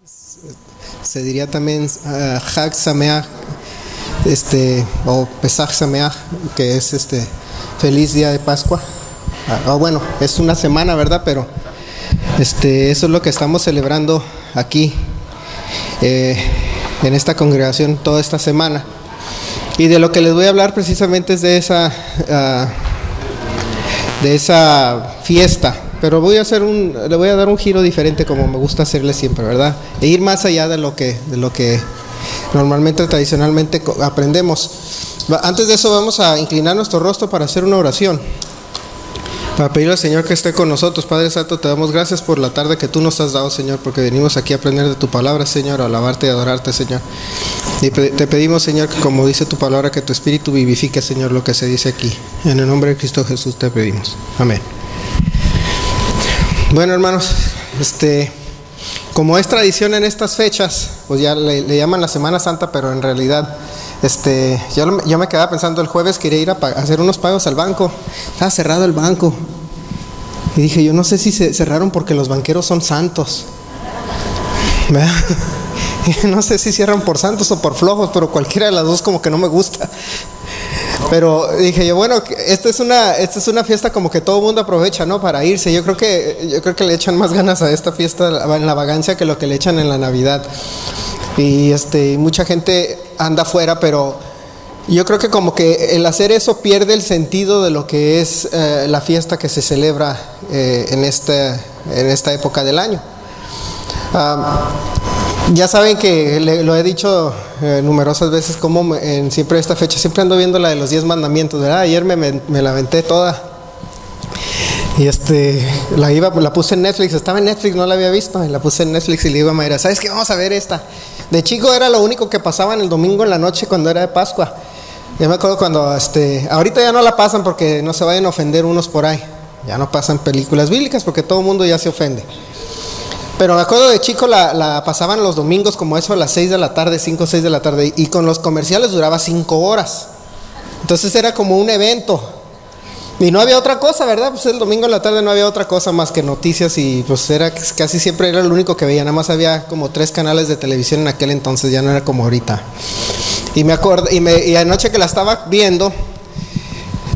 Se diría también Hag Sameach, o Pesach Sameach, que es feliz día de Pascua. Bueno, es una semana, ¿verdad? Pero eso es lo que estamos celebrando aquí en esta congregación toda esta semana. Y de lo que les voy a hablar precisamente es de esa fiesta. Pero le voy a dar un giro diferente, como me gusta hacerle siempre, ¿verdad? E ir más allá de lo que normalmente, tradicionalmente aprendemos. Antes de eso vamos a inclinar nuestro rostro para hacer una oración, para pedirle al Señor que esté con nosotros. Padre Santo, te damos gracias por la tarde que tú nos has dado, Señor, porque venimos aquí a aprender de tu palabra, Señor, a alabarte y adorarte, Señor. Y te pedimos, Señor, que como dice tu palabra, que tu Espíritu vivifique, Señor, lo que se dice aquí. En el nombre de Cristo Jesús te pedimos. Amén. Bueno, hermanos, como es tradición en estas fechas, pues ya le llaman la Semana Santa, pero en realidad yo me quedaba pensando, el jueves quería ir a hacer unos pagos al banco. Estaba cerrado el banco y dije, yo no sé si se cerraron porque los banqueros son santos, ¿verdad? No sé si cierran por santos o por flojos, pero cualquiera de las dos como que no me gusta. Pero dije yo, bueno, esta es una fiesta como que todo el mundo aprovecha, ¿no? Para irse. Yo creo que le echan más ganas a esta fiesta en la vagancia que lo que le echan en la Navidad. Y mucha gente anda afuera, pero yo creo que como que el hacer eso pierde el sentido de lo que es la fiesta que se celebra en esta época del año. Ya saben que lo he dicho numerosas veces, como siempre esta fecha, siempre ando viendo la de los 10 mandamientos, ¿verdad? Ayer me la aventé toda. Y la puse en Netflix, estaba en Netflix, no la había visto, y la puse en Netflix y le digo a Mayra, ¿sabes qué? Vamos a ver esta. De chico era lo único que pasaban el domingo en la noche cuando era de Pascua. Yo me acuerdo cuando, ahorita ya no la pasan porque no se vayan a ofender unos por ahí. Ya no pasan películas bíblicas porque todo el mundo ya se ofende. Pero me acuerdo de chico la pasaban los domingos como eso a las 6 de la tarde, 5 o 6 de la tarde. Y con los comerciales duraba 5 horas. Entonces era como un evento. Y no había otra cosa, ¿verdad? Pues el domingo en la tarde no había otra cosa más que noticias. Y pues casi siempre era lo único que veía. Nada más había como 3 canales de televisión en aquel entonces. Ya no era como ahorita. Y me acuerdo, y anoche que la estaba viendo,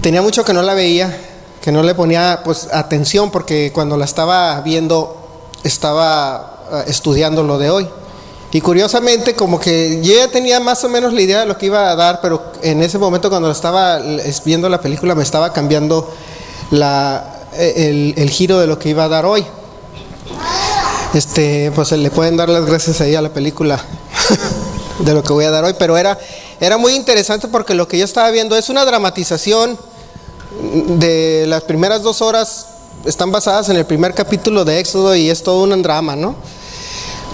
tenía mucho que no la veía, que no le ponía pues atención, porque cuando la estaba viendo estaba estudiando lo de hoy. Y curiosamente como que yo ya tenía más o menos la idea de lo que iba a dar, pero en ese momento cuando estaba viendo la película me estaba cambiando el giro de lo que iba a dar hoy. Pues le pueden dar las gracias ahí a la película de lo que voy a dar hoy, pero era muy interesante porque lo que yo estaba viendo es una dramatización de las primeras 2 horas. Están basadas en el primer capítulo de Éxodo y es todo un drama, ¿no?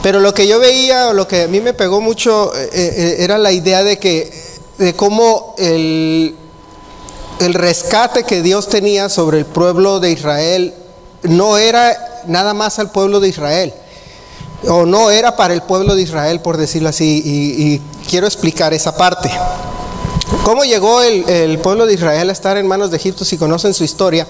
Pero lo que yo veía, o lo que a mí me pegó mucho, era la idea de cómo el rescate que Dios tenía sobre el pueblo de Israel no era nada más al pueblo de Israel, o no era para el pueblo de Israel, por decirlo así, y quiero explicar esa parte. ¿Cómo llegó el pueblo de Israel a estar en manos de Egipto? Si conocen su historia,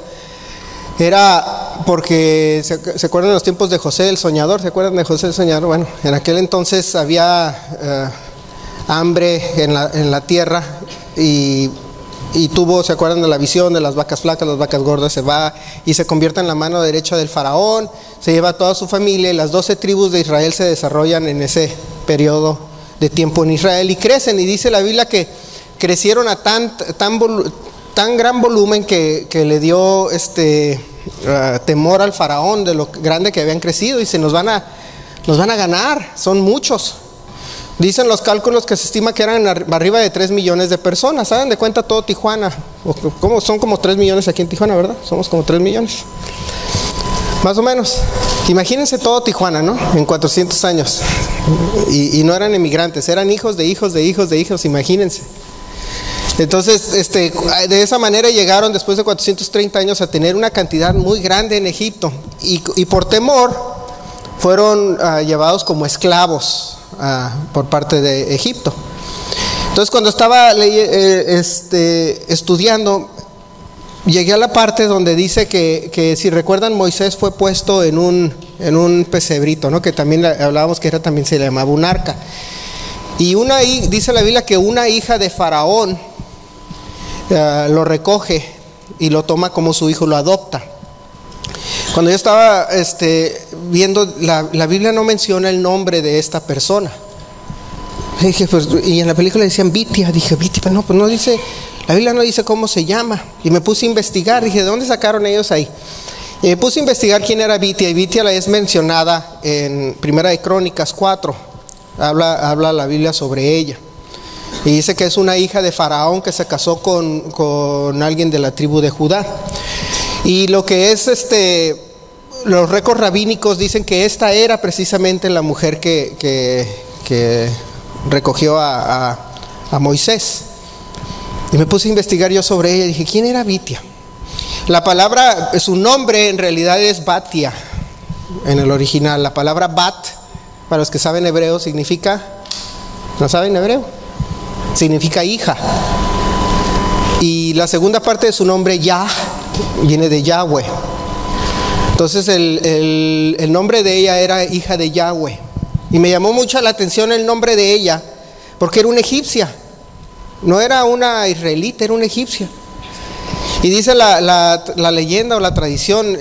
era porque se acuerdan de los tiempos de José el Soñador. ¿Se acuerdan de José el Soñador? Bueno, en aquel entonces había hambre en la tierra y ¿se acuerdan de la visión de las vacas flacas, las vacas gordas? Se va y se convierte en la mano derecha del faraón, se lleva a toda su familia, y las 12 tribus de Israel se desarrollan en ese periodo de tiempo en Israel y crecen, y dice la Biblia que crecieron a tan gran volumen que le dio temor al faraón de lo grande que habían crecido. Y nos van a ganar, son muchos. Dicen los cálculos que se estima que eran arriba de 3 millones de personas. ¿Saben de cuenta todo Tijuana? Son como 3 millones aquí en Tijuana, ¿verdad? Somos como 3 millones. Más o menos. Imagínense todo Tijuana, ¿no? En 400 años. Y no eran emigrantes, eran hijos de hijos de hijos de hijos, imagínense. Entonces, de esa manera llegaron después de 430 años a tener una cantidad muy grande en Egipto, y por temor fueron llevados como esclavos por parte de Egipto. Entonces, cuando estaba estudiando, llegué a la parte donde dice que si recuerdan, Moisés fue puesto en un pesebrito, ¿no? Que también hablábamos que también se le llamaba un arca. Y dice la Biblia que una hija de Faraón lo recoge y lo toma como su hijo, lo adopta. Cuando yo estaba viendo, la Biblia no menciona el nombre de esta persona. Y dije, y en la película decían Vitia. Dije, Vitia, pero no, pues no dice, la Biblia no dice cómo se llama. Y me puse a investigar, dije, ¿de dónde sacaron ellos ahí? Y me puse a investigar quién era Vitia. Y Vitia la es mencionada en Primera de Crónicas 4. Habla la Biblia sobre ella. Y dice que es una hija de Faraón que se casó con alguien de la tribu de Judá. Y lo que es los récords rabínicos dicen que esta era precisamente la mujer que recogió a Moisés. Y me puse a investigar yo sobre ella y dije, ¿quién era Vitia? La palabra, su nombre en realidad es Batia en el original. La palabra Bat, para los que saben hebreo, significa, ¿no saben hebreo? Significa hija. Y la segunda parte de su nombre, Yah, viene de Yahweh. Entonces el nombre de ella era hija de Yahweh. Y me llamó mucho la atención el nombre de ella, porque era una egipcia. No era una israelita, era una egipcia. Y dice la leyenda o la tradición,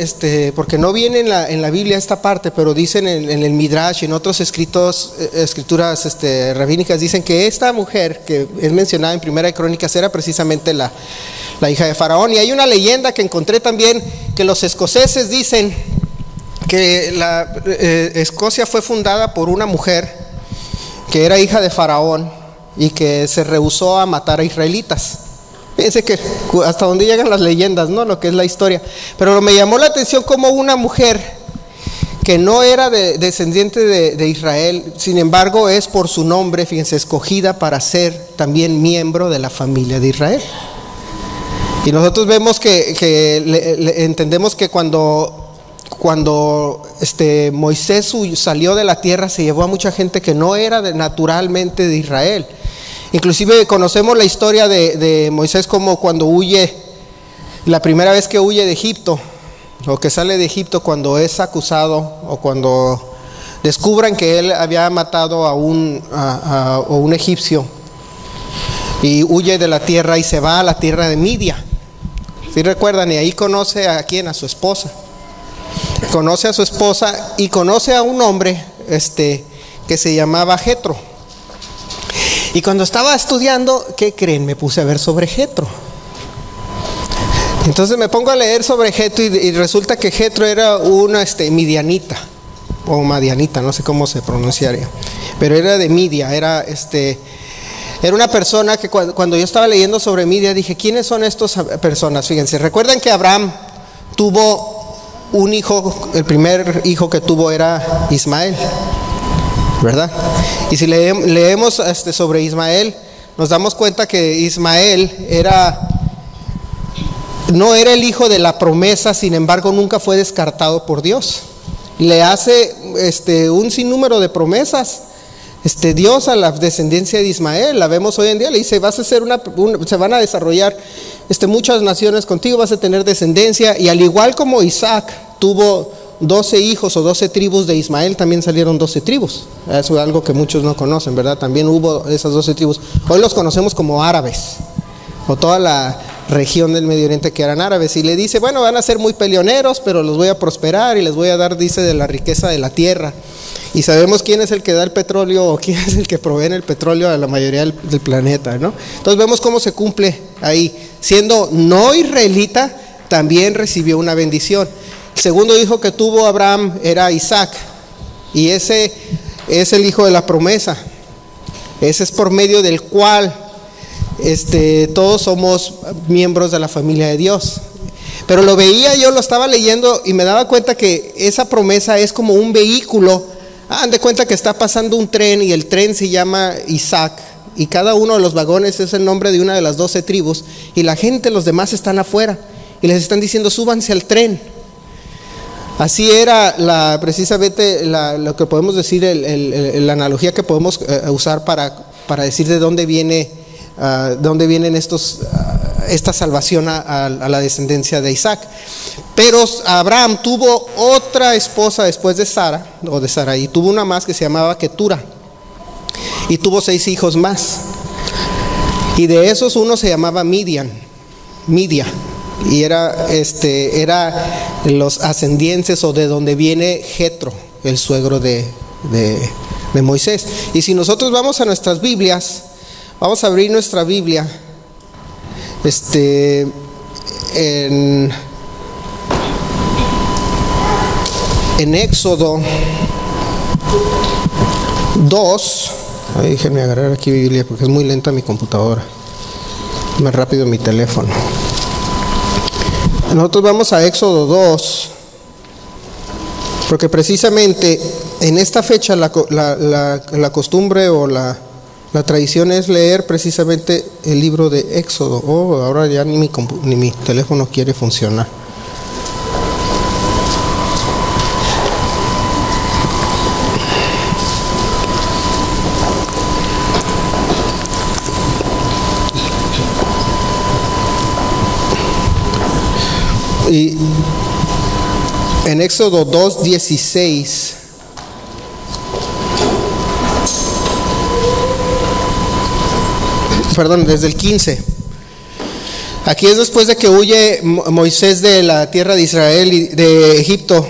porque no viene en la Biblia esta parte, pero dicen en el Midrash y en otras escrituras rabínicas, dicen que esta mujer que es mencionada en Primera de Crónicas era precisamente la hija de Faraón. Y hay una leyenda que encontré también, que los escoceses dicen que Escocia fue fundada por una mujer que era hija de Faraón y que se rehusó a matar a israelitas. Fíjense que hasta donde llegan las leyendas, ¿no? Lo que es la historia. Pero me llamó la atención como una mujer que no era descendiente de Israel, sin embargo es por su nombre, fíjense, escogida para ser también miembro de la familia de Israel. Y nosotros vemos entendemos que cuando Moisés salió de la tierra, se llevó a mucha gente que no era naturalmente de Israel. Inclusive conocemos la historia de Moisés como cuando huye, la primera vez que huye de Egipto, o que sale de Egipto, cuando es acusado o cuando descubran que él había matado a un egipcio, y huye de la tierra y se va a la tierra de Midia. ¿Sí recuerdan? Y ahí conoce a quién, a su esposa. Conoce a su esposa y conoce a un hombre que se llamaba Jetro. Y cuando estaba estudiando, ¿qué creen? Me puse a ver sobre Jetro. Entonces me pongo a leer sobre Jetro y resulta que Jetro era una midianita o madianita, no sé cómo se pronunciaría, pero era de Midia, era una persona que cuando yo estaba leyendo sobre Midia dije, ¿quiénes son estas personas? Fíjense, recuerdan que Abraham tuvo un hijo, el primer hijo que tuvo era Ismael, ¿verdad? Y si leemos sobre Ismael, nos damos cuenta que Ismael no era el hijo de la promesa, sin embargo nunca fue descartado por Dios. Le hace un sinnúmero de promesas Dios a la descendencia de Ismael. La vemos hoy en día, le dice, vas a ser se van a desarrollar muchas naciones contigo, vas a tener descendencia. Y al igual como Isaac tuvo 12 hijos o 12 tribus de Ismael, también salieron 12 tribus. Eso es algo que muchos no conocen, ¿verdad? También hubo esas 12 tribus. Hoy los conocemos como árabes, o toda la región del Medio Oriente que eran árabes. Y le dice, bueno, van a ser muy peleoneros, pero los voy a prosperar y les voy a dar, dice, de la riqueza de la tierra. Y sabemos quién es el que da el petróleo, o quién es el que provee el petróleo a la mayoría del planeta, ¿no? Entonces vemos cómo se cumple ahí. Siendo no israelita, también recibió una bendición. El segundo hijo que tuvo Abraham era Isaac, y ese es el hijo de la promesa. Ese es por medio del cual todos somos miembros de la familia de Dios. Pero lo estaba leyendo y me daba cuenta que esa promesa es como un vehículo. Hagan de cuenta que está pasando un tren y el tren se llama Isaac, y cada uno de los vagones es el nombre de una de las 12 tribus, y la gente, los demás están afuera y les están diciendo, súbanse al tren. Así era precisamente lo que podemos decir, la analogía que podemos usar para decir de dónde vienen esta salvación a la descendencia de Isaac. Pero Abraham tuvo otra esposa después de Sara, y tuvo una más que se llamaba Ketura, y tuvo 6 hijos más, y de esos uno se llamaba Midia, y era los ascendientes, o de donde viene Jetro, el suegro de Moisés. Y si nosotros vamos a nuestras Biblias, vamos a abrir nuestra Biblia en Éxodo 2. Déjenme agarrar aquí mi Biblia porque es muy lenta mi computadora, más rápido mi teléfono. Nosotros vamos a Éxodo 2, porque precisamente en esta fecha la costumbre o la tradición es leer precisamente el libro de Éxodo. Ahora ya ni mi teléfono quiere funcionar. Y en Éxodo 2:16, desde el 15. Aquí es después de que huye Moisés de la tierra de Israel, de Egipto,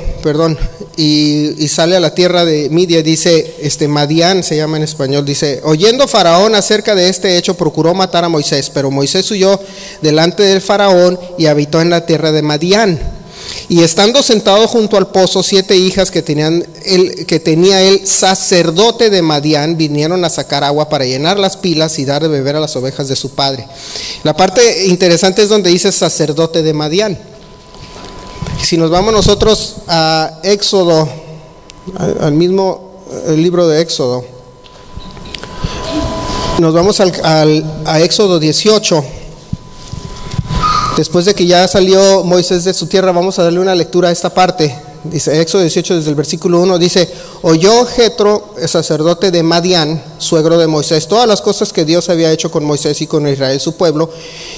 y sale a la tierra de Midia. Dice, Madián se llama en español, dice: oyendo Faraón acerca de este hecho, procuró matar a Moisés, pero Moisés huyó delante del Faraón y habitó en la tierra de Madián. Y estando sentado junto al pozo, 7 hijas que tenía el sacerdote de Madián vinieron a sacar agua para llenar las pilas y dar de beber a las ovejas de su padre. La parte interesante es donde dice sacerdote de Madián. Si nos vamos nosotros a Éxodo, al mismo libro de Éxodo, nos vamos a Éxodo 18. Después de que ya salió Moisés de su tierra, vamos a darle una lectura a esta parte. Dice Éxodo 18 desde el versículo 1, dice: oyó Jetro, el sacerdote de Madián, suegro de Moisés, todas las cosas que Dios había hecho con Moisés y con Israel su pueblo,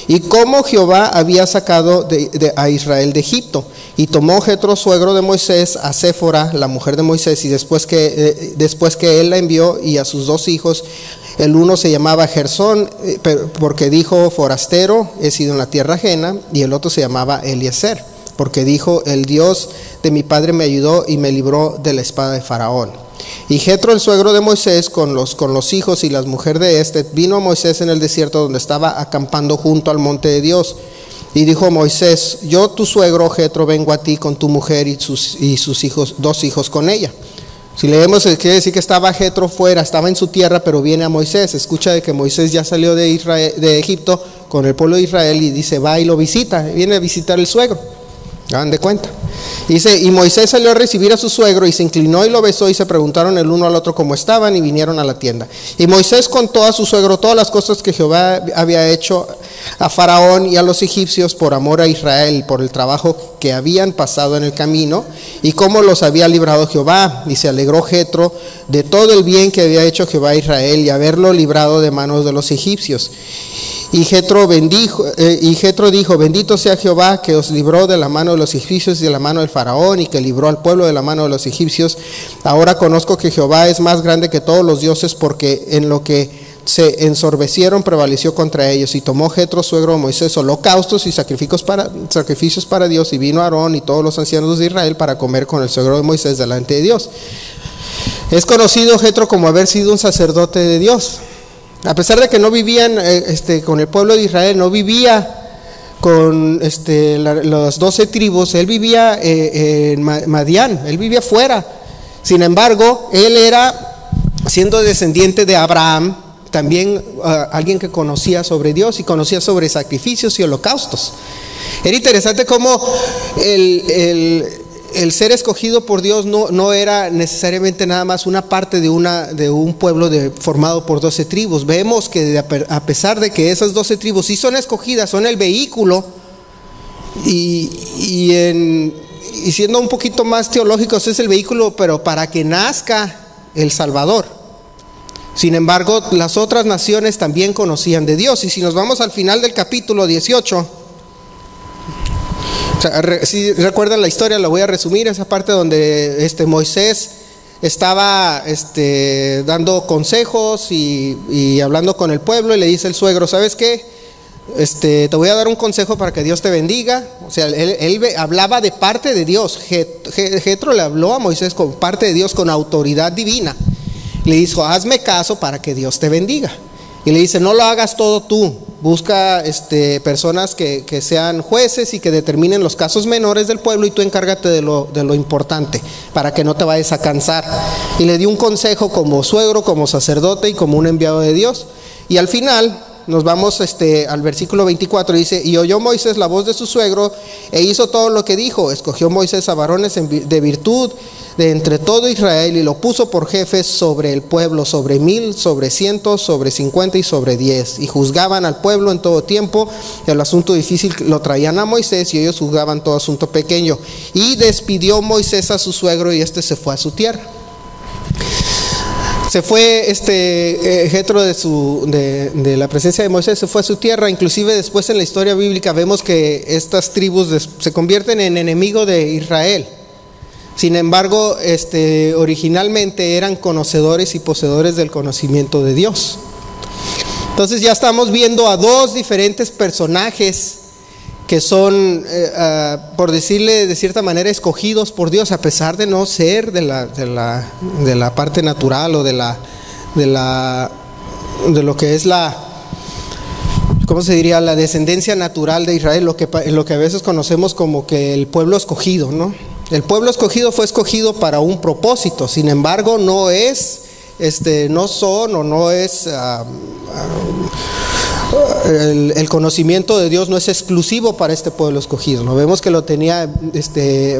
y cómo Jehová había sacado a Israel de Egipto. Y tomó Jetro, suegro de Moisés, a Séfora, la mujer de Moisés, y después que él la envió, y a sus 2 hijos. El uno se llamaba Gersón, porque dijo: forastero he sido en la tierra ajena. Y el otro se llamaba Eliezer, porque dijo: el Dios de mi padre me ayudó y me libró de la espada de Faraón. Y Jetro, el suegro de Moisés, con los hijos y las mujeres de vino a Moisés en el desierto, donde estaba acampando junto al monte de Dios. Y dijo Moisés: yo, tu suegro Jetro, vengo a ti con tu mujer y sus hijos, 2 hijos con ella. Si leemos, quiere decir que estaba Jetro fuera, estaba en su tierra, pero viene a Moisés. Escucha de que Moisés ya salió de Egipto con el pueblo de Israel, y dice, va y lo visita, viene a visitar el suegro. Hagan de cuenta. Dice: y Moisés salió a recibir a su suegro, y se inclinó y lo besó, y se preguntaron el uno al otro cómo estaban, y vinieron a la tienda. Y Moisés contó a su suegro todas las cosas que Jehová había hecho a Faraón y a los egipcios por amor a Israel, por el trabajo que habían pasado en el camino, y cómo los había librado Jehová. Y se alegró Jetro de todo el bien que había hecho Jehová a Israel, y haberlo librado de manos de los egipcios. Y Jetro dijo: bendito sea Jehová, que os libró de la mano de los egipcios y de la mano del Faraón, y que libró al pueblo de la mano de los egipcios. Ahora conozco que Jehová es más grande que todos los dioses, porque en lo que se ensorbecieron prevaleció contra ellos. Y tomó Jetro, suegro de Moisés, holocaustos y sacrificios para Dios, y vino Aarón y todos los ancianos de Israel para comer con el suegro de Moisés delante de Dios. Es conocido Jetro como haber sido un sacerdote de Dios. A pesar de que no vivían con el pueblo de Israel, no vivía con las 12 tribus, él vivía en Madián, él vivía fuera. Sin embargo, él era, siendo descendiente de Abraham, también alguien que conocía sobre Dios y conocía sobre sacrificios y holocaustos. Era interesante cómo el ser escogido por Dios no era necesariamente nada más una parte de un pueblo formado por 12 tribus. Vemos que a pesar de que esas 12 tribus sí son escogidas, son el vehículo, y siendo un poquito más teológicos, es el vehículo, pero para que nazca el Salvador. Sin embargo, las otras naciones también conocían de Dios. Y si nos vamos al final del capítulo 18, si recuerdan la historia, la voy a resumir, esa parte donde Moisés estaba dando consejos y hablando con el pueblo, y le dice el suegro: ¿sabes qué? Te voy a dar un consejo para que Dios te bendiga. O sea, él hablaba de parte de Dios. Jetro le habló a Moisés con parte de Dios, con autoridad divina. Le dijo: hazme caso para que Dios te bendiga. Y le dice: no lo hagas todo tú, busca personas que sean jueces y que determinen los casos menores del pueblo, y tú encárgate de lo importante, para que no te vayas a cansar. Y le dio un consejo como suegro, como sacerdote y como un enviado de Dios. Y al final nos vamos al versículo 24, dice: y oyó Moisés la voz de su suegro e hizo todo lo que dijo. Escogió Moisés a varones de virtud de entre todo Israel, y lo puso por jefes sobre el pueblo, sobre 1000, sobre 100, sobre 50 y sobre 10. Y juzgaban al pueblo en todo tiempo. El asunto difícil lo traían a Moisés, y ellos juzgaban todo asunto pequeño. Y despidió Moisés a su suegro, y se fue a su tierra. Se fue Jetro de la presencia de Moisés, se fue a su tierra. Inclusive después en la historia bíblica vemos que estas tribus se convierten en enemigos de Israel. Sin embargo, originalmente eran conocedores y poseedores del conocimiento de Dios. Entonces ya estamos viendo a dos diferentes personajes que son, por decirle de cierta manera, escogidos por Dios, a pesar de no ser de la parte natural o de lo que es ¿cómo se diría? La descendencia natural de Israel, lo que a veces conocemos como que el pueblo escogido, ¿no? El pueblo escogido fue escogido para un propósito. Sin embargo, no es el conocimiento de Dios no es exclusivo para este pueblo escogido. No vemos que lo tenía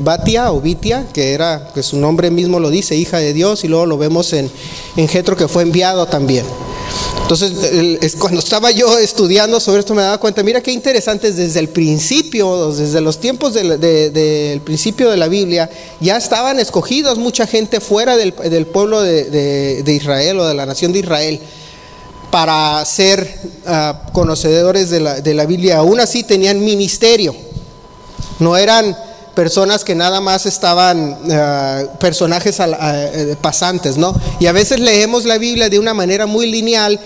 Batia o Bitia, que su nombre mismo lo dice, hija de Dios, y luego lo vemos en Jetro, que fue enviado también. Entonces, cuando estaba yo estudiando sobre esto, me daba cuenta, mira qué interesante, desde el principio, desde los tiempos del principio de la Biblia, ya estaban escogidos mucha gente fuera del pueblo de Israel o de la nación de Israel, para ser conocedores de la Biblia. Aún así tenían ministerio, no eran personas que nada más estaban personajes pasantes, ¿no? Y a veces leemos la Biblia de una manera muy lineal,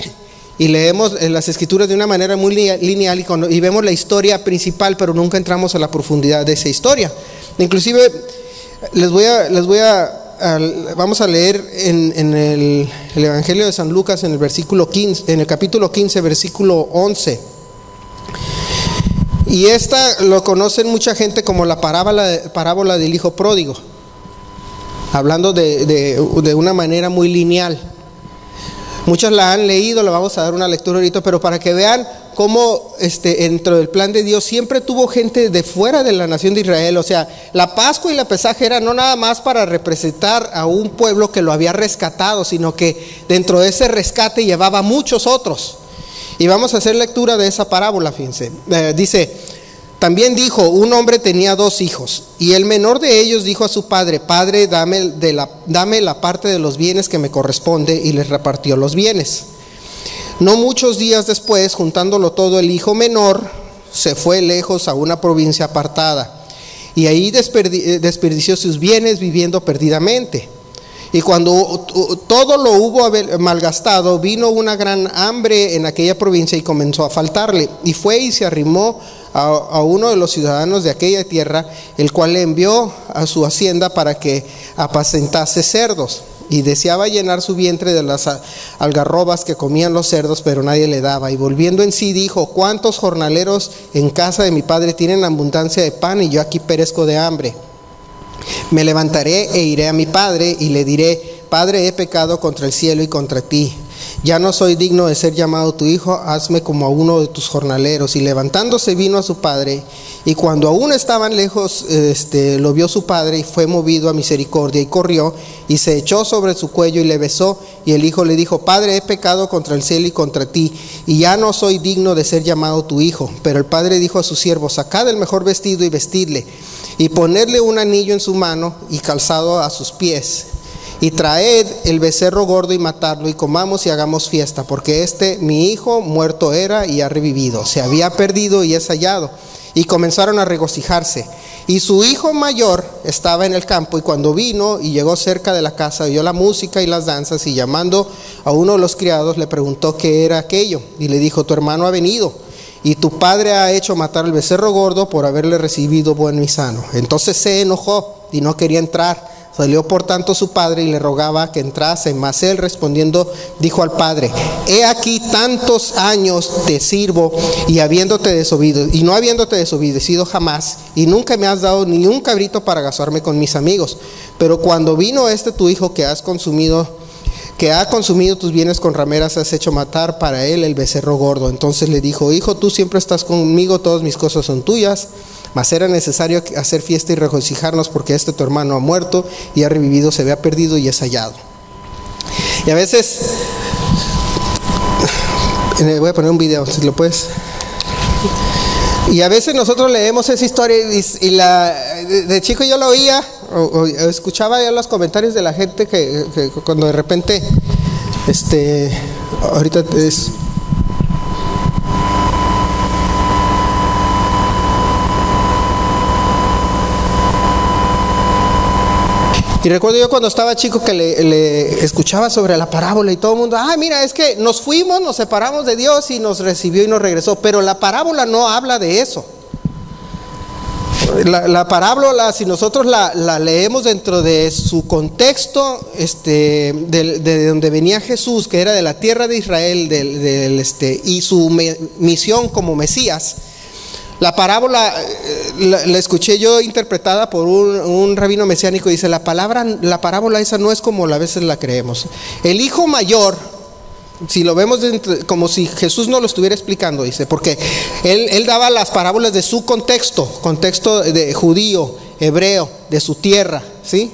y leemos las escrituras de una manera muy lineal, y vemos la historia principal, pero nunca entramos a la profundidad de esa historia. Inclusive vamos a leer en el Evangelio de San Lucas, en el capítulo 15, versículo 11. Y lo conocen mucha gente como la parábola del hijo pródigo, hablando de una manera muy lineal. Muchos la han leído, le vamos a dar una lectura ahorita, pero para que vean cómo dentro del plan de Dios siempre tuvo gente de fuera de la nación de Israel. O sea, la Pascua y la Pesaje era no nada más para representar a un pueblo que lo había rescatado, sino que dentro de ese rescate llevaba muchos otros. Y vamos a hacer lectura de esa parábola, fíjense. Dice: también dijo: un hombre tenía 2 hijos, y el menor de ellos dijo a su padre: Padre, dame la parte de los bienes que me corresponde, y les repartió los bienes. No muchos días después, juntándolo todo, el hijo menor se fue lejos a una provincia apartada, y ahí desperdició sus bienes viviendo perdidamente. Y cuando todo lo hubo malgastado, vino una gran hambre en aquella provincia y comenzó a faltarle. Y fue y se arrimó a uno de los ciudadanos de aquella tierra, el cual le envió a su hacienda para que apacentase cerdos. Y deseaba llenar su vientre de las algarrobas que comían los cerdos, pero nadie le daba. Y volviendo en sí dijo: ¿cuántos jornaleros en casa de mi padre tienen abundancia de pan, y yo aquí perezco de hambre? Me levantaré e iré a mi padre y le diré: Padre, he pecado contra el cielo y contra ti. Ya no soy digno de ser llamado tu hijo, hazme como a uno de tus jornaleros. Y levantándose vino a su padre, y cuando aún estaban lejos, lo vio su padre, y fue movido a misericordia, y corrió y se echó sobre su cuello y le besó. Y el hijo le dijo: Padre, he pecado contra el cielo y contra ti, y ya no soy digno de ser llamado tu hijo. Pero el padre dijo a sus siervos: sacad el mejor vestido y vestidle, y ponedle un anillo en su mano y calzado a sus pies, y traed el becerro gordo y matadlo, y comamos y hagamos fiesta, porque mi hijo muerto era y ha revivido, se había perdido y es hallado. Y comenzaron a regocijarse. Y su hijo mayor estaba en el campo, y cuando vino y llegó cerca de la casa, oyó la música y las danzas, y llamando a uno de los criados le preguntó qué era aquello, y le dijo: tu hermano ha venido, y tu padre ha hecho matar al becerro gordo por haberle recibido bueno y sano. Entonces se enojó y no quería entrar. Salió por tanto su padre y le rogaba que entrase, mas él respondiendo dijo al padre: he aquí tantos años te sirvo y no habiéndote desobedecido jamás, y nunca me has dado ni un cabrito para gozarme con mis amigos. Pero cuando vino tu hijo que ha consumido tus bienes con rameras, has hecho matar para él el becerro gordo. Entonces le dijo: hijo, tú siempre estás conmigo, todas mis cosas son tuyas, mas era necesario hacer fiesta y regocijarnos, porque tu hermano ha muerto y ha revivido, se había perdido y es hallado. Y a veces, voy a poner un video, si lo puedes. Y a veces nosotros leemos esa historia y de chico yo lo oía o escuchaba ya los comentarios de la gente que cuando de repente, ahorita es... Y recuerdo yo cuando estaba chico que le escuchaba sobre la parábola y todo el mundo: mira, es que nos fuimos, nos separamos de Dios y nos recibió y nos regresó. Pero la parábola no habla de eso. La parábola, si nosotros la leemos dentro de su contexto, de donde venía Jesús, que era de la tierra de Israel, y su misión como Mesías. La parábola la escuché yo interpretada por un rabino mesiánico. Dice: la parábola esa no es como a veces la creemos. El hijo mayor, si lo vemos como si Jesús no lo estuviera explicando, dice, porque él daba las parábolas de su contexto de judío, hebreo, de su tierra, ¿sí?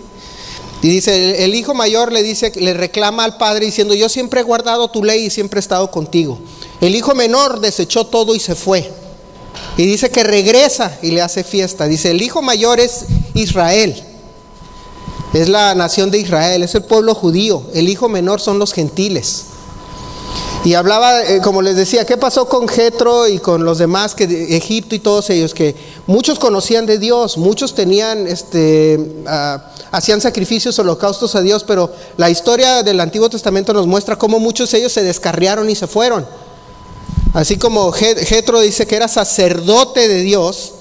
Y dice: el hijo mayor le reclama al padre diciendo: yo siempre he guardado tu ley y siempre he estado contigo. El hijo menor desechó todo y se fue. Y dice que regresa y le hace fiesta. Dice: el hijo mayor es Israel, es la nación de Israel, es el pueblo judío. El hijo menor son los gentiles. Y hablaba, como les decía, ¿qué pasó con Jetro y con los demás que de Egipto y todos ellos? Que muchos conocían de Dios, muchos tenían, hacían sacrificios, holocaustos a Dios, pero la historia del Antiguo Testamento nos muestra cómo muchos de ellos se descarriaron y se fueron. Así como Jetro dice que era sacerdote de Dios,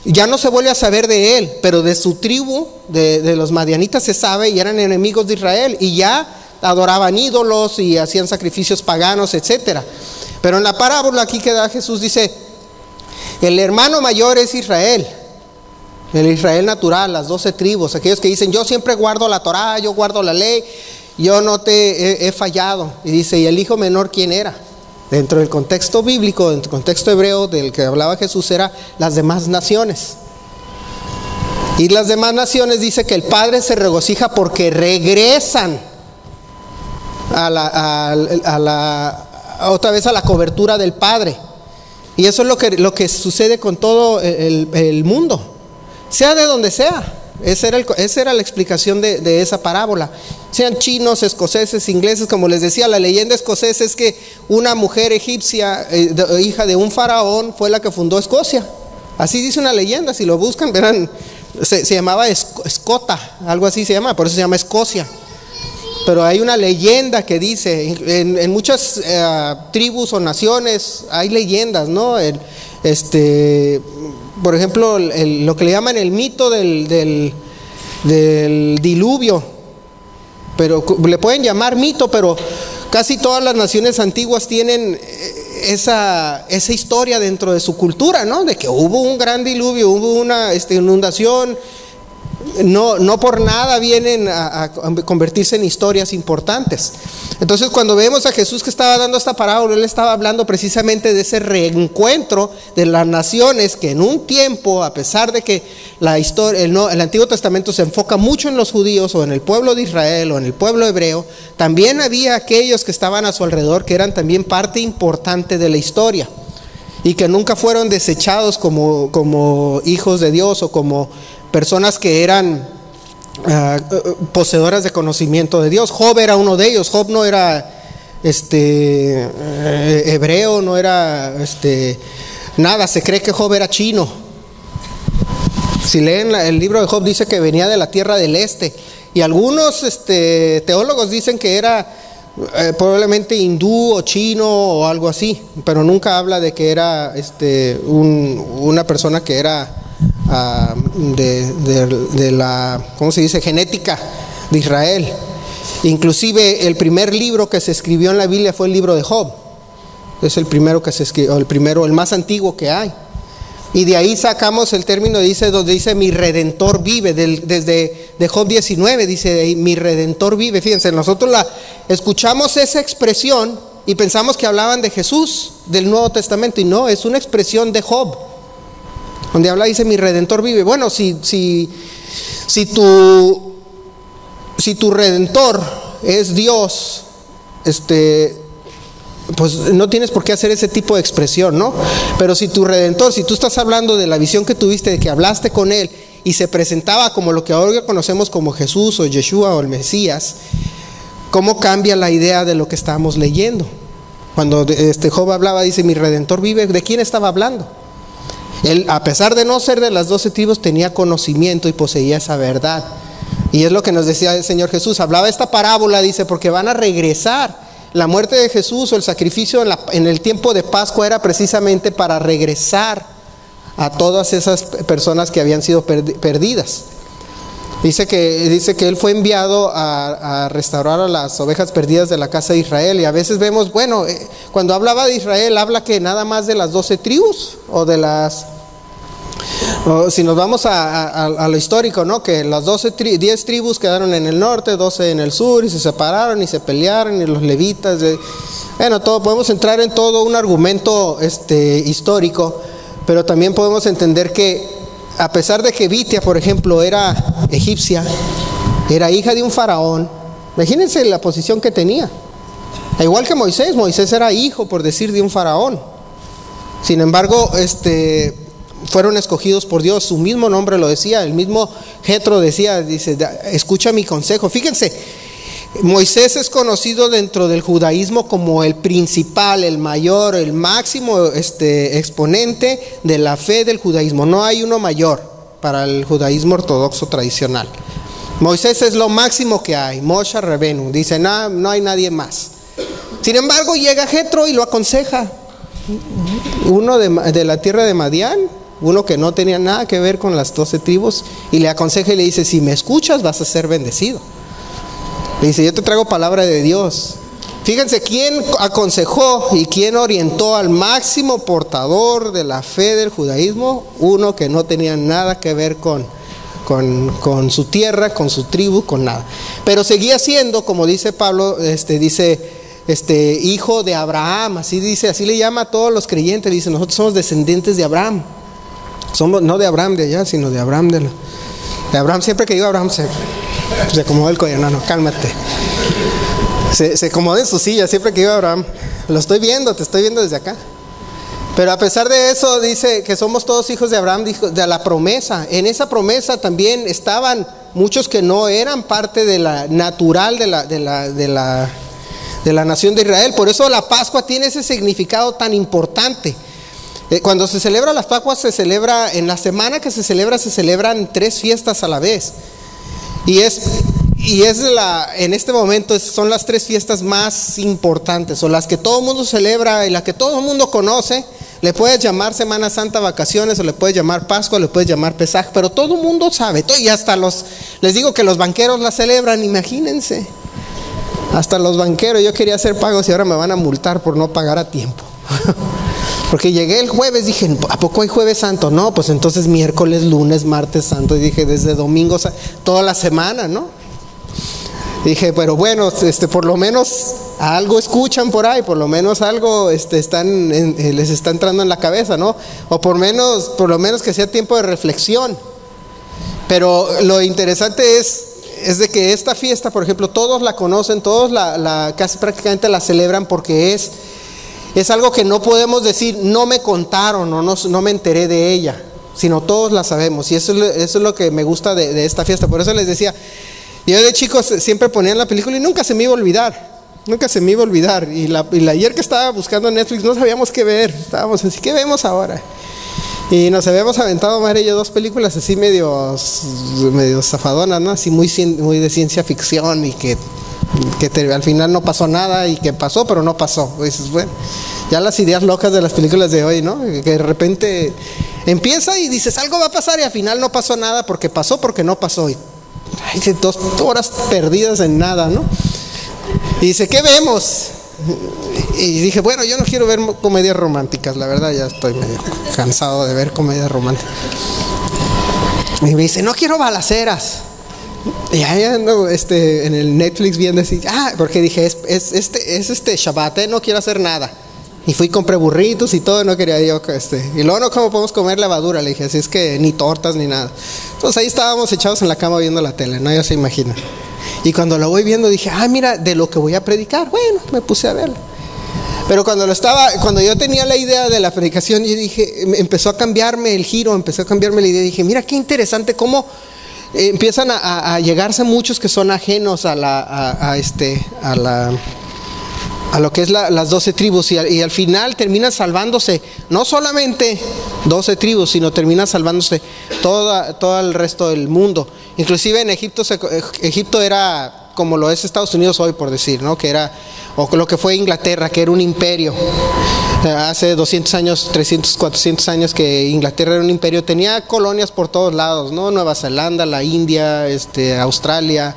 ya no se vuelve a saber de él, pero de su tribu, de los madianitas se sabe, y eran enemigos de Israel, y ya adoraban ídolos y hacían sacrificios paganos, etcétera. Pero en la parábola aquí que da Jesús dice: el hermano mayor es Israel, el Israel natural, las 12 tribus, aquellos que dicen: yo siempre guardo la Torá, yo guardo la ley, yo no te he fallado. Y dice: ¿y el hijo menor quién era? Dentro del contexto bíblico, dentro del contexto hebreo del que hablaba Jesús, era las demás naciones. Y las demás naciones, dice que el Padre se regocija porque regresan otra vez a la cobertura del Padre. Y eso es lo que sucede con todo el mundo, sea de donde sea. Esa era la explicación de esa parábola. Sean chinos, escoceses, ingleses, como les decía, la leyenda escocesa es que una mujer egipcia, hija de un faraón, fue la que fundó Escocia. Así dice una leyenda, si lo buscan verán, se llamaba Escota, algo así se llama, por eso se llama Escocia. Pero hay una leyenda que dice, en muchas tribus o naciones hay leyendas, ¿no? Por ejemplo, lo que le llaman el mito del diluvio, pero le pueden llamar mito, pero casi todas las naciones antiguas tienen esa historia dentro de su cultura, ¿no? De que hubo un gran diluvio, hubo una inundación. No por nada vienen a convertirse en historias importantes. Entonces, cuando vemos a Jesús que estaba dando esta parábola, él estaba hablando precisamente de ese reencuentro de las naciones que en un tiempo, a pesar de que la historia, el Antiguo Testamento se enfoca mucho en los judíos o en el pueblo de Israel o en el pueblo hebreo, también había aquellos que estaban a su alrededor que eran también parte importante de la historia y que nunca fueron desechados como hijos de Dios o como personas que eran poseedoras de conocimiento de Dios. Job era uno de ellos. Job no era hebreo, no era nada. Se cree que Job era chino. Si leen el libro de Job, dice que venía de la tierra del este, y algunos teólogos dicen que era probablemente hindú o chino o algo así, pero nunca habla de que era una persona que era de la, ¿cómo se dice?, genética de Israel. Inclusive el primer libro que se escribió en la Biblia fue el libro de Job. Es el primero que se escribió, el más antiguo que hay. Y de ahí sacamos el término, donde dice mi Redentor vive, de Job 19, dice mi Redentor vive. Fíjense, nosotros escuchamos esa expresión y pensamos que hablaban de Jesús, del Nuevo Testamento, y no, es una expresión de Job, donde habla, dice mi Redentor vive. Bueno, si tu Redentor es Dios, pues no tienes por qué hacer ese tipo de expresión, ¿no? Pero si tu Redentor, si tú estás hablando de la visión que tuviste, de que hablaste con Él y se presentaba como lo que ahora conocemos como Jesús o Yeshua o el Mesías, ¿cómo cambia la idea de lo que estábamos leyendo? Cuando Job hablaba, dice mi Redentor vive, ¿de quién estaba hablando? Él, a pesar de no ser de las 12 tribus, tenía conocimiento y poseía esa verdad. Y es lo que nos decía el Señor Jesús. Hablaba esta parábola, dice, porque van a regresar. La muerte de Jesús o el sacrificio en el tiempo de Pascua era precisamente para regresar a todas esas personas que habían sido perdidas. Dice que Él fue enviado a restaurar a las ovejas perdidas de la casa de Israel. Y a veces vemos, cuando hablaba de Israel, habla que nada más de las 12 tribus o de las... Si nos vamos a lo histórico, ¿no? Que las 10 tribus quedaron en el norte, 12 en el sur, y se separaron y se pelearon, y los levitas, podemos entrar en todo un argumento histórico, pero también podemos entender que a pesar de que Bitia, por ejemplo, era egipcia, era hija de un faraón, imagínense la posición que tenía. Igual que Moisés era hijo, por decir, de un faraón. Sin embargo, fueron escogidos por Dios, su mismo nombre lo decía, el mismo Jetro dice, escucha mi consejo. Fíjense, Moisés es conocido dentro del judaísmo como el principal, el mayor, el máximo exponente de la fe del judaísmo. No hay uno mayor para el judaísmo ortodoxo tradicional. Moisés es lo máximo que hay, Moshe Rabenu, dice, no hay nadie más. Sin embargo, llega Jetro y lo aconseja, uno de la tierra de Madián, uno que no tenía nada que ver con las 12 tribus, y le aconseja y le dice, si me escuchas vas a ser bendecido. Le dice, yo te traigo palabra de Dios. Fíjense quién aconsejó y quién orientó al máximo portador de la fe del judaísmo, uno que no tenía nada que ver con su tierra, con su tribu, con nada. Pero seguía siendo, como dice Pablo, hijo de Abraham, así le llama a todos los creyentes. Dice, nosotros somos descendientes de Abraham. Somos no de Abraham de allá, sino de Abraham de Abraham. Siempre que digo Abraham se acomoda el cuello. No, cálmate. Se acomoda en su silla siempre que digo Abraham. Lo estoy viendo, te estoy viendo desde acá. Pero a pesar de eso, dice que somos todos hijos de Abraham, de la promesa. En esa promesa también estaban muchos que no eran parte de la natural de la nación de Israel. Por eso la Pascua tiene ese significado tan importante. Cuando se celebra las Pascuas, en la semana que se celebran 3 fiestas a la vez. En este momento son las 3 fiestas más importantes, o las que todo el mundo celebra y las que todo el mundo conoce. Le puedes llamar Semana Santa, vacaciones, o le puedes llamar Pascua, o le puedes llamar Pesaj, pero todo el mundo sabe, y hasta les digo que los banqueros la celebran, imagínense. Hasta los banqueros, yo quería hacer pagos y ahora me van a multar por no pagar a tiempo. Porque llegué el jueves, dije, ¿a poco hay jueves santo? No, pues entonces miércoles, lunes, martes santo. Y dije, desde domingo, toda la semana, ¿no? Dije, pero bueno, por lo menos algo escuchan por ahí, por lo menos algo les está entrando en la cabeza, ¿no? O por lo menos que sea tiempo de reflexión. Pero lo interesante es de que esta fiesta, por ejemplo, todos la conocen, todos casi prácticamente la celebran, porque es algo que no podemos decir, no me contaron o no me enteré de ella. sino todos la sabemos. Y eso es lo que me gusta de esta fiesta. Por eso les decía, yo de chicos siempre ponían la película y nunca se me iba a olvidar. Nunca se me iba a olvidar. Y ayer que estaba buscando en Netflix no sabíamos qué ver. Estábamos así, ¿qué vemos ahora? Y nos habíamos aventado, madre y yo, 2 películas así medio zafadonas, ¿no? Así muy de ciencia ficción y que al final no pasó nada y que pasó, pero no pasó. Y dices, bueno, ya las ideas locas de las películas de hoy, ¿no? Que de repente empieza y dices, algo va a pasar y al final no pasó nada porque no pasó. Y hay 2 horas perdidas en nada, ¿no? Y dice, ¿qué vemos? Y dije, bueno, yo no quiero ver comedias románticas, la verdad ya estoy medio cansado de ver comedias románticas. Y me dice, no quiero balaceras. Y ahí ando en el Netflix viendo así, porque dije, es Shabbat, no quiero hacer nada. Y fui, compré burritos y todo, no quería yo, y luego no, ¿cómo podemos comer levadura? Le dije, así es que ni tortas ni nada. Entonces ahí estábamos echados en la cama viendo la tele, ¿no? Ya se imagina. Y cuando lo voy viendo dije, mira, de lo que voy a predicar, bueno, me puse a verlo. Pero cuando yo tenía la idea de la predicación, yo dije, empezó a cambiarme el giro, empezó a cambiarme la idea, dije, mira qué interesante cómo empiezan a llegarse muchos que son ajenos a lo que es las 12 tribus y al final terminan salvándose no solamente 12 tribus, sino terminan salvándose todo el resto del mundo. Inclusive en Egipto era como lo es Estados Unidos hoy, por decir, ¿no? Que era, o lo que fue Inglaterra, que era un imperio. Hace 200 años, 300, 400 años que Inglaterra era un imperio, tenía colonias por todos lados, ¿no? Nueva Zelanda, la India, Australia,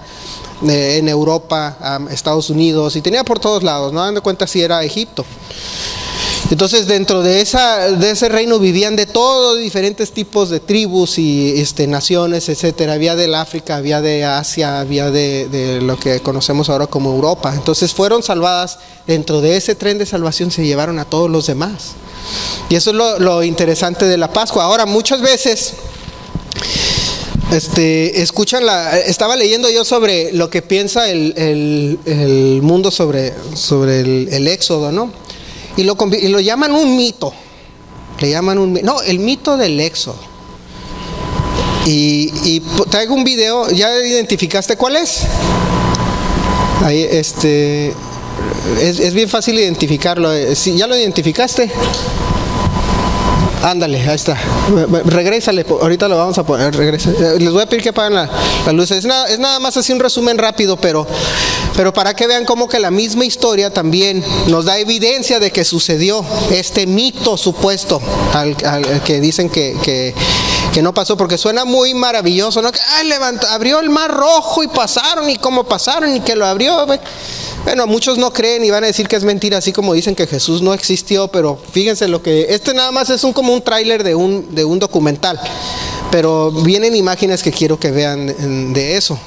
en Europa, Estados Unidos, y tenía por todos lados, no dan de cuenta si era Egipto. Entonces dentro de ese reino vivían de todo, diferentes tipos de tribus y naciones, etcétera. Había del África, había de Asia, había de lo que conocemos ahora como Europa. Entonces fueron salvadas, dentro de ese tren de salvación se llevaron a todos los demás. Y eso es lo interesante de la Pascua. Ahora muchas veces escuchan estaba leyendo yo sobre lo que piensa el mundo sobre el Éxodo, ¿no? Y lo llaman un mito. No, el mito del Éxodo. Y traigo un video. ¿Ya identificaste cuál es? Ahí, es bien fácil identificarlo. ¿Ya lo identificaste? Ándale, ahí está. Regrésale, ahorita lo vamos a poner. Regresa. Les voy a pedir que apaguen la luz. Es nada más así un resumen rápido, pero para que vean cómo que la misma historia también nos da evidencia de que sucedió este mito supuesto al que dicen que no pasó, porque suena muy maravilloso, ¿no? Que abrió el mar rojo y pasaron, y cómo pasaron, y que lo abrió. Bueno, muchos no creen y van a decir que es mentira, así como dicen que Jesús no existió, pero fíjense lo que... nada más es como un tráiler de un documental, pero vienen imágenes que quiero que vean de eso.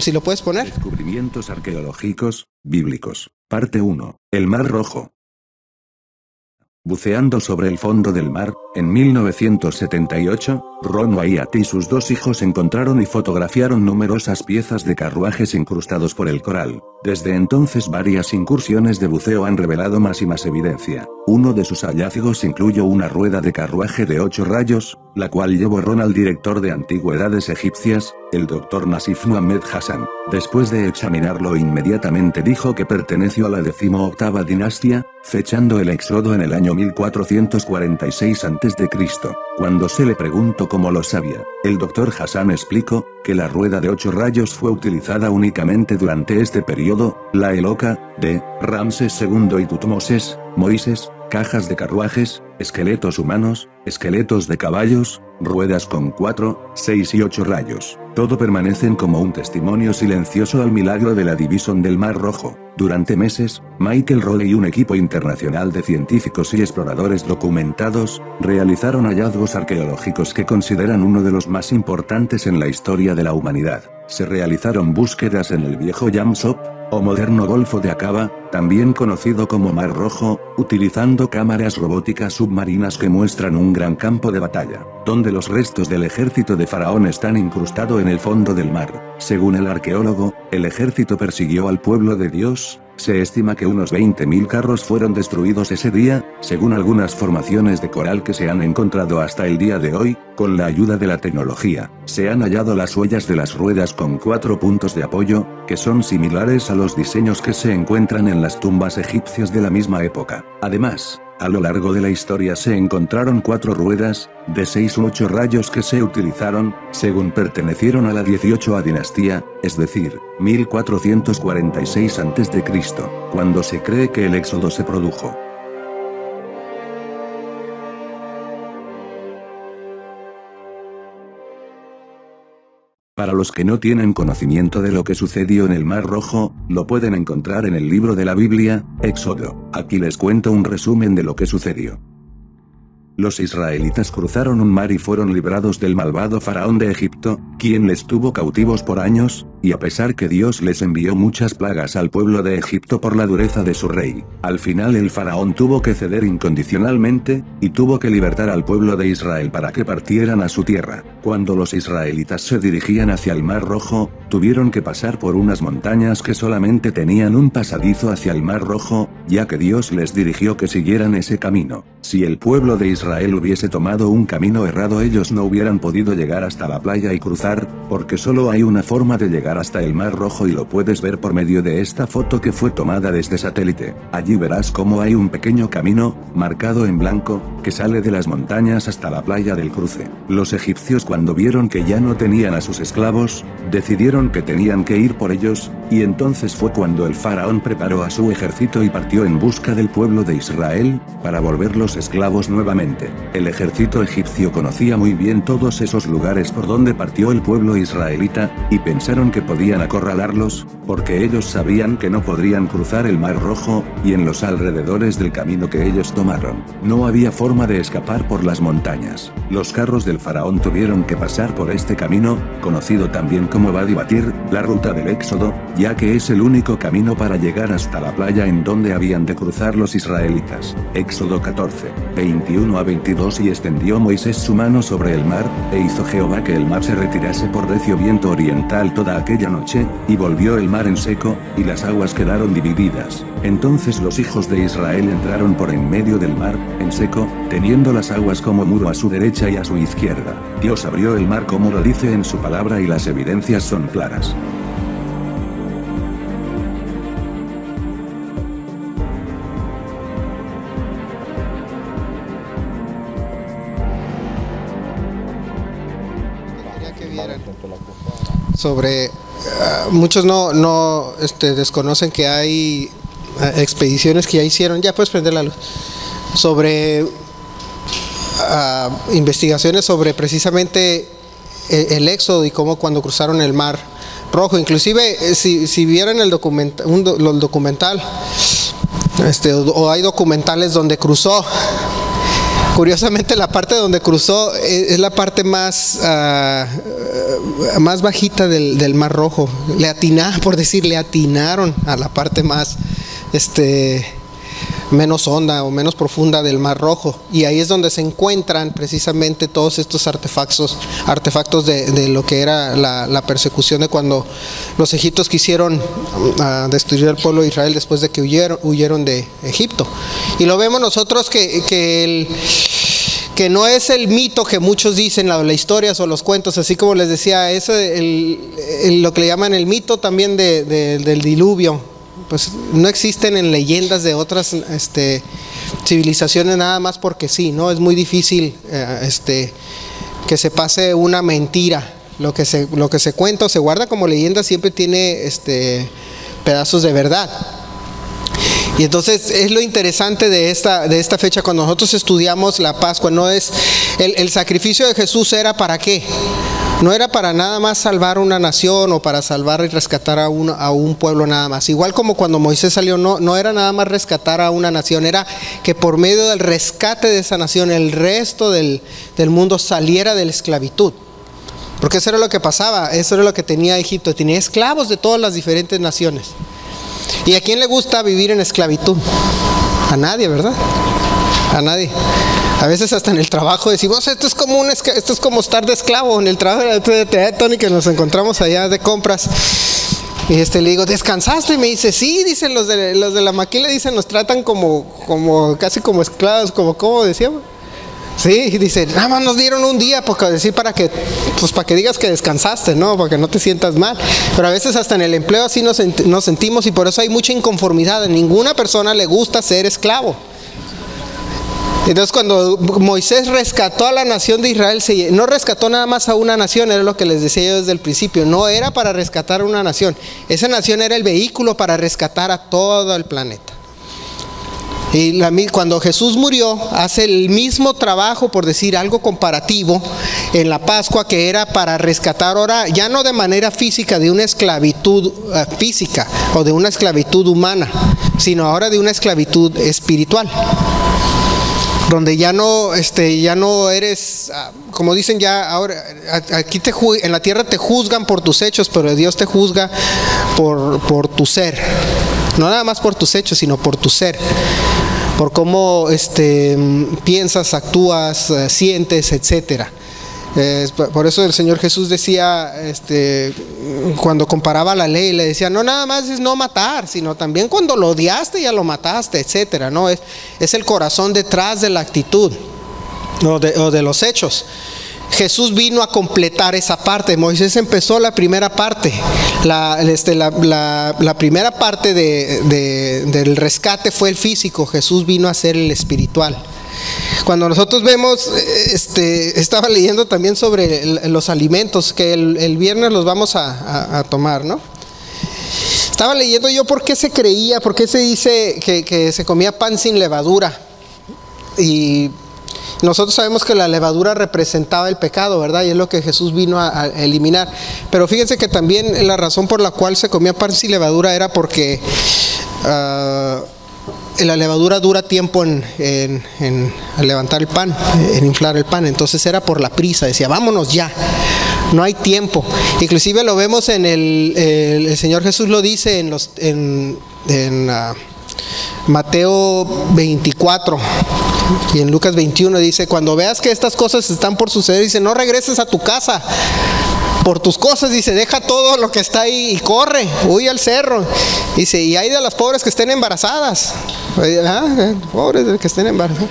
Si lo puedes poner. Descubrimientos arqueológicos, bíblicos. Parte 1. El Mar Rojo. Buceando sobre el fondo del mar, en 1978, Ron Wyatt y sus 2 hijos encontraron y fotografiaron numerosas piezas de carruajes incrustados por el coral. Desde entonces varias incursiones de buceo han revelado más y más evidencia. Uno de sus hallazgos incluyó una rueda de carruaje de 8 rayos, la cual llevó Ron al director de antigüedades egipcias, el Dr. Nasif Muhammad Hassan. Después de examinarlo inmediatamente dijo que perteneció a la 18ª dinastía, fechando el éxodo en el año 1446 a.C. Cuando se le preguntó cómo lo sabía, el Dr. Hassan explicó que la rueda de 8 rayos fue utilizada únicamente durante este periodo, la Eloca, de Ramsés II y Tutmosis, Moisés, cajas de carruajes, esqueletos humanos, esqueletos de caballos, ruedas con 4, 6 y 8 rayos. Todo permanecen como un testimonio silencioso al milagro de la división del Mar Rojo. Durante meses, Michael Rolle y un equipo internacional de científicos y exploradores documentados, realizaron hallazgos arqueológicos que consideran uno de los más importantes en la historia de la humanidad. Se realizaron búsquedas en el viejo Yam Sop, o moderno Golfo de Aqaba, también conocido como Mar Rojo, utilizando cámaras robóticas submarinas que muestran un gran campo de batalla, donde los restos del ejército de Faraón están incrustados en el fondo del mar. Según el arqueólogo, el ejército persiguió al pueblo de Dios, Se estima que unos 20.000 carros fueron destruidos ese día, según algunas formaciones de coral que se han encontrado hasta el día de hoy. Con la ayuda de la tecnología, se han hallado las huellas de las ruedas con 4 puntos de apoyo, que son similares a los diseños que se encuentran en las tumbas egipcias de la misma época. Además, a lo largo de la historia se encontraron 4 ruedas, de 6 u 8 rayos que se utilizaron, según pertenecieron a la 18a dinastía, es decir, 1446 a.C., cuando se cree que el éxodo se produjo. Para los que no tienen conocimiento de lo que sucedió en el Mar Rojo, lo pueden encontrar en el libro de la Biblia, Éxodo. Aquí les cuento un resumen de lo que sucedió. Los israelitas cruzaron un mar y fueron librados del malvado faraón de Egipto, quien les tuvo cautivos por años, y a pesar que Dios les envió muchas plagas al pueblo de Egipto por la dureza de su rey, al final el faraón tuvo que ceder incondicionalmente, y tuvo que libertar al pueblo de Israel para que partieran a su tierra. Cuando los israelitas se dirigían hacia el Mar Rojo, tuvieron que pasar por unas montañas que solamente tenían un pasadizo hacia el Mar Rojo, ya que Dios les dirigió que siguieran ese camino. Si el pueblo de Israel hubiese tomado un camino errado, ellos no hubieran podido llegar hasta la playa y cruzar, porque solo hay una forma de llegar hasta el Mar Rojo y lo puedes ver por medio de esta foto que fue tomada desde satélite. Allí verás cómo hay un pequeño camino, marcado en blanco, que sale de las montañas hasta la playa del cruce. Los egipcios, cuando vieron que ya no tenían a sus esclavos, decidieron que tenían que ir por ellos, y entonces fue cuando el faraón preparó a su ejército y partió en busca del pueblo de Israel, para volverlos esclavos nuevamente. El ejército egipcio conocía muy bien todos esos lugares por donde partió el pueblo israelita, y pensaron que podían acorralarlos, porque ellos sabían que no podrían cruzar el Mar Rojo, y en los alrededores del camino que ellos tomaron, no había forma de escapar por las montañas. Los carros del faraón tuvieron que pasar por este camino, conocido también como Wadi Batir, la ruta del Éxodo, ya que es el único camino para llegar hasta la playa en donde habían de cruzar los israelitas. Éxodo 14, 21 a 22. Y extendió Moisés su mano sobre el mar, e hizo Jehová que el mar se retirase por recio viento oriental toda aquella noche, y volvió el mar en seco, y las aguas quedaron divididas. Entonces los hijos de Israel entraron por en medio del mar, en seco, teniendo las aguas como muro a su derecha y a su izquierda. Dios abrió el mar como lo dice en su palabra, y las evidencias son claras. Sobre muchos desconocen que hay expediciones que ya hicieron, ya puedes prender la luz, sobre investigaciones sobre precisamente el éxodo y cómo cuando cruzaron el Mar Rojo. Inclusive si vieran el documental, o hay documentales donde cruzó. Curiosamente la parte donde cruzó es la parte más bajita del Mar Rojo. Le atinaron a la parte más menos honda o menos profunda del Mar Rojo, y ahí es donde se encuentran precisamente todos estos artefactos de lo que era la persecución de cuando los egipcios quisieron destruir al pueblo de Israel después de que huyeron de Egipto. Y lo vemos nosotros que no es el mito que muchos dicen, las historias o los cuentos, así como les decía, eso lo que le llaman el mito también del diluvio. Pues no existen en leyendas de otras civilizaciones nada más porque sí, ¿no? Es muy difícil que se pase una mentira. Lo que se cuenta o se guarda como leyenda siempre tiene pedazos de verdad. Y entonces es lo interesante de esta fecha cuando nosotros estudiamos la Pascua. No es el sacrificio de Jesús, ¿era para qué? No era para nada más salvar una nación o para salvar y rescatar a un pueblo nada más. Igual como cuando Moisés salió, no era nada más rescatar a una nación, era que por medio del rescate de esa nación el resto del mundo saliera de la esclavitud. Porque eso era lo que pasaba, eso era lo que tenía Egipto, tenía esclavos de todas las diferentes naciones. ¿Y a quién le gusta vivir en esclavitud? A nadie, ¿verdad? A nadie. A veces hasta en el trabajo decimos, esto es como estar de esclavo. En el trabajo de Tony, que nos encontramos allá de compras, Y le digo, ¿descansaste? Y me dice, sí, dicen los de la maquila, dicen, nos tratan como casi como esclavos, ¿cómo decíamos? Sí, dice, nada más nos dieron un día porque decir para que digas que descansaste, ¿no? Para que no te sientas mal. Pero a veces hasta en el empleo así nos sentimos, y por eso hay mucha inconformidad. A ninguna persona le gusta ser esclavo. Entonces cuando Moisés rescató a la nación de Israel, no rescató nada más a una nación, era lo que les decía yo desde el principio, no era para rescatar a una nación, esa nación era el vehículo para rescatar a todo el planeta. Y cuando Jesús murió, hace el mismo trabajo, por decir algo comparativo, en la Pascua, que era para rescatar ahora, ya no de manera física, de una esclavitud física o de una esclavitud humana, sino ahora de una esclavitud espiritual, donde ya no eres, como dicen ya ahora, aquí en la tierra te juzgan por tus hechos, pero Dios te juzga por tu ser, no nada más por tus hechos, sino por tu ser, por cómo piensas, actúas, sientes, etcétera. Por eso el Señor Jesús decía, cuando comparaba la ley, le decía, no nada más es no matar, sino también cuando lo odiaste ya lo mataste, etcétera, ¿no? Es el corazón detrás de la actitud o de los hechos. Jesús vino a completar esa parte. Moisés empezó la primera parte. La primera parte del rescate fue el físico. Jesús vino a hacer el espiritual. Cuando nosotros vemos, estaba leyendo también sobre los alimentos, que el viernes los vamos a tomar, ¿no? Estaba leyendo yo por qué se dice que se comía pan sin levadura. Y nosotros sabemos que la levadura representaba el pecado, ¿verdad? Y es lo que Jesús vino a eliminar. Pero fíjense que también la razón por la cual se comía pan sin levadura era porque la levadura dura tiempo en levantar el pan, en inflar el pan. Entonces era por la prisa, decía, vámonos ya, no hay tiempo. Inclusive lo vemos en el Señor Jesús lo dice en Mateo 24 y en Lucas 21, dice, cuando veas que estas cosas están por suceder, dice, no regreses a tu casa por tus cosas, dice, deja todo lo que está ahí y corre, huye al cerro. Dice, y hay de las pobres que estén embarazadas. Pobres de que estén embarazadas.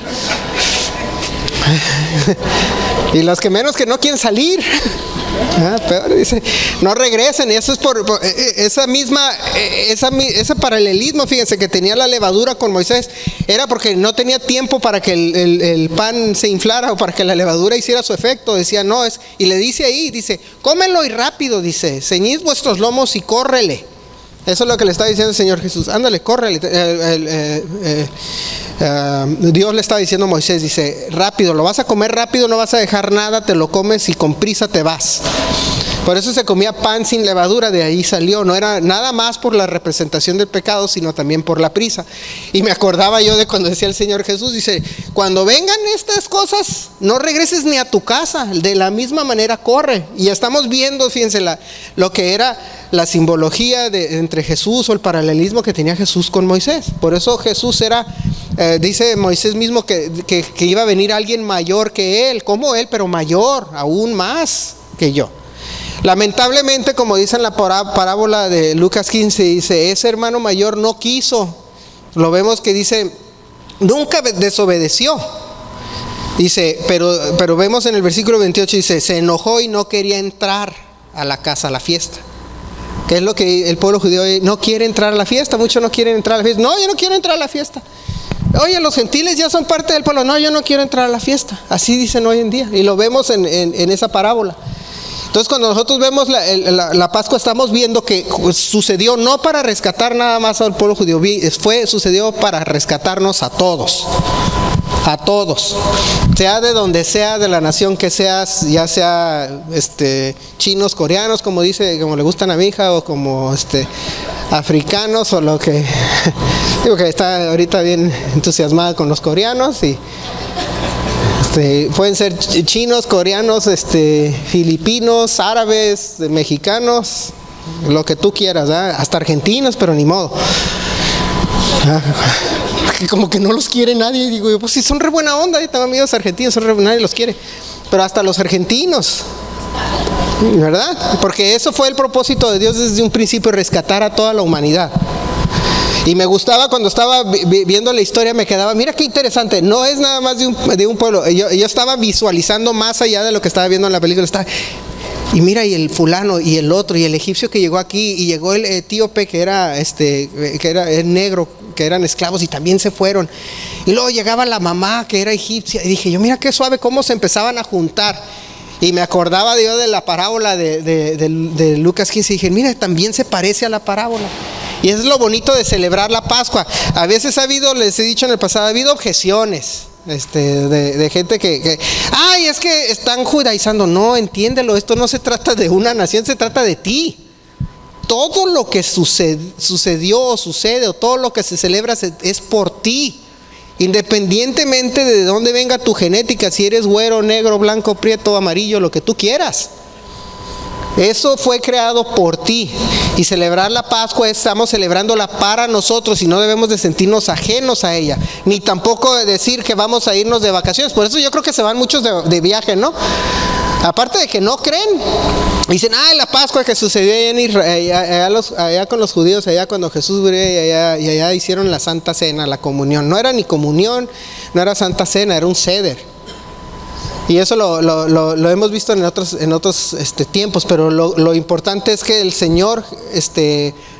Y las que menos que no quieren salir. Peor, dice, no regresen. Y eso es por ese paralelismo, fíjense, que tenía la levadura con Moisés, era porque no tenía tiempo para que el pan se inflara o para que la levadura hiciera su efecto. Decía, no, y le dice ahí, dice, cómelo y rápido, dice, ceñid vuestros lomos y córrele. Eso es lo que le está diciendo el Señor Jesús. Ándale, córrele. Dios le está diciendo a Moisés, dice, rápido, lo vas a comer rápido, no vas a dejar nada, te lo comes y con prisa te vas. Por eso se comía pan sin levadura, de ahí salió. No era nada más por la representación del pecado, sino también por la prisa. Y me acordaba yo de cuando decía el Señor Jesús, dice, cuando vengan estas cosas, no regreses ni a tu casa, de la misma manera corre. Y estamos viendo, fíjense, lo que era la simbología entre Jesús, o el paralelismo que tenía Jesús con Moisés. Por eso Jesús era, dice Moisés mismo que iba a venir alguien mayor que él, como él, pero mayor, aún más que yo. Lamentablemente, como dice en la parábola de Lucas 15, dice, ese hermano mayor no quiso. Lo vemos que dice, nunca desobedeció. Dice, pero vemos en el versículo 28, dice, se enojó y no quería entrar a la casa, a la fiesta. Que es lo que el pueblo judío no quiere entrar a la fiesta. Muchos no quieren entrar a la fiesta. No, yo no quiero entrar a la fiesta. Oye, los gentiles ya son parte del pueblo. No, yo no quiero entrar a la fiesta. Así dicen hoy en día. Y lo vemos en esa parábola. Entonces, cuando nosotros vemos la Pascua, estamos viendo que sucedió no para rescatar nada más al pueblo judío, sucedió para rescatarnos a todos. A todos, sea de donde sea, de la nación que seas, ya sea chinos, coreanos, como le gustan a mi hija, o como africanos, o lo que digo, que está ahorita bien entusiasmada con los coreanos, y pueden ser chinos, coreanos, filipinos, árabes, mexicanos, lo que tú quieras, ¿verdad? Hasta argentinos, pero ni modo. Como que no los quiere nadie. Digo yo, pues sí, son re buena onda. Yo tengo amigos argentinos, nadie los quiere. Pero hasta los argentinos ¿verdad? Porque eso fue el propósito de Dios desde un principio, rescatar a toda la humanidad. Y me gustaba cuando estaba viendo la historia, me quedaba, mira qué interesante, no es nada más de un pueblo. Yo estaba visualizando más allá de lo que estaba viendo en la película. Y mira, y el fulano, y el otro, y el egipcio que llegó aquí, y llegó el etíope que era negro, que eran esclavos y también se fueron. Y luego llegaba la mamá que era egipcia, y dije yo, mira qué suave cómo se empezaban a juntar. Y me acordaba yo de la parábola de Lucas 15, y dije, mira, también se parece a la parábola. Y eso es lo bonito de celebrar la Pascua. A veces les he dicho en el pasado, ha habido objeciones de gente que ay, es que están judaizando. No, entiéndelo, esto no se trata de una nación, se trata de ti. Todo lo que sucedió o sucede, o todo lo que se celebra es por ti. Independientemente de dónde venga tu genética, si eres güero, negro, blanco, prieto, amarillo, lo que tú quieras. Eso fue creado por ti. Y celebrar la Pascua, estamos celebrándola para nosotros y no debemos de sentirnos ajenos a ella, ni tampoco de decir que vamos a irnos de vacaciones. Por eso yo creo que se van muchos de viaje, ¿no? Aparte de que no creen, dicen, la Pascua que sucedió allá en Israel, allá con los judíos, allá cuando Jesús murió, y allá hicieron la Santa Cena, la comunión. No era ni comunión, no era Santa Cena, era un ceder. Y eso lo hemos visto en otros tiempos, pero lo importante es que el Señor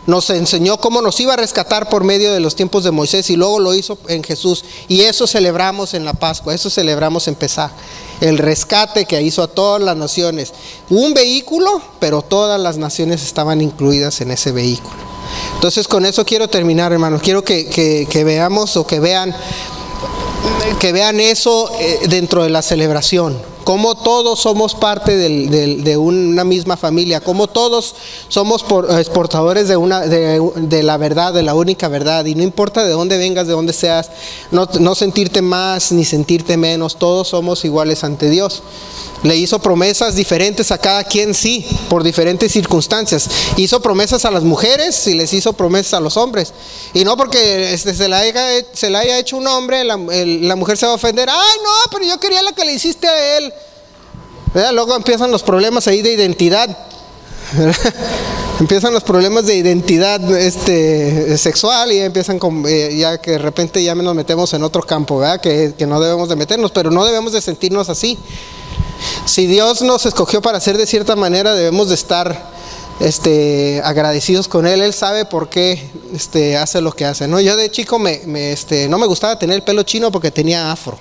nos enseñó cómo nos iba a rescatar por medio de los tiempos de Moisés, y luego lo hizo en Jesús. Y eso celebramos en la Pascua, eso celebramos en Pesaj, el rescate que hizo a todas las naciones. Un vehículo, pero todas las naciones estaban incluidas en ese vehículo. Entonces con eso quiero terminar, hermanos. Quiero que veamos o que vean eso dentro de la celebración, como todos somos parte de una misma familia, como todos somos portadores de la verdad, de la única verdad, y no importa de dónde vengas, de dónde seas, no sentirte más ni sentirte menos, todos somos iguales ante Dios. Le hizo promesas diferentes a cada quien, sí, por diferentes circunstancias. Hizo promesas a las mujeres y les hizo promesas a los hombres. Y no porque se la haya hecho un hombre, la mujer se va a ofender. Ay, no, pero yo quería la que le hiciste a él. ¿Verdad? Luego empiezan los problemas ahí de identidad. Empiezan los problemas de identidad sexual, y empiezan ya que de repente ya nos metemos en otro campo, ¿verdad? Que no debemos de meternos, pero no debemos de sentirnos así. Si Dios nos escogió para ser de cierta manera, debemos de estar agradecidos con Él. Él sabe por qué hace lo que hace, ¿no? Yo de chico no me gustaba tener el pelo chino porque tenía afro.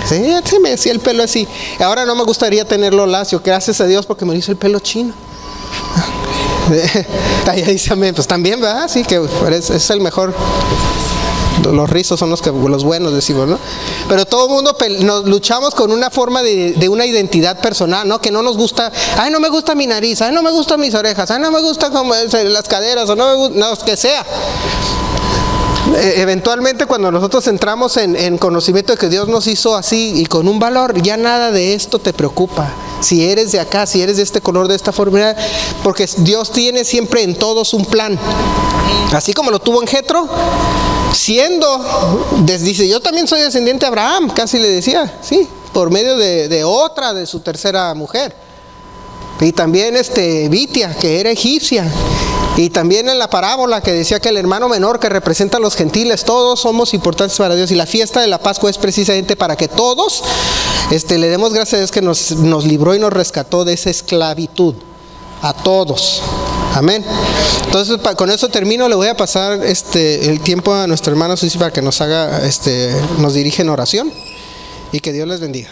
Sí, me hacía el pelo así. Ahora no me gustaría tenerlo lacio, gracias a Dios, porque me hizo el pelo chino. Ahí dice amén, pues también, ¿verdad? Sí, que es el mejor. Los rizos son los buenos, decimos, ¿no? Pero todo el mundo nos luchamos con una forma de una identidad personal, ¿no? Que no nos gusta, ay, no me gusta mi nariz, ay, no me gustan mis orejas, ay, no me gusta como las caderas, o no me gusta, no, que sea. Eventualmente, cuando nosotros entramos en conocimiento de que Dios nos hizo así y con un valor, ya nada de esto te preocupa. Si eres de acá, si eres de este color, de esta forma, porque Dios tiene siempre en todos un plan. Así como lo tuvo en Jetro, dice, yo también soy descendiente de Abraham, casi le decía, sí, por medio de otra, de su tercera mujer. Y también Bitia, que era egipcia. Y también en la parábola que decía que el hermano menor que representa a los gentiles, todos somos importantes para Dios. Y la fiesta de la Pascua es precisamente para que todos le demos gracias a Dios que nos libró y nos rescató de esa esclavitud. A todos. Amén. Entonces con eso termino. Le voy a pasar el tiempo a nuestra hermana Susi para que nos dirija en oración. Y que Dios les bendiga.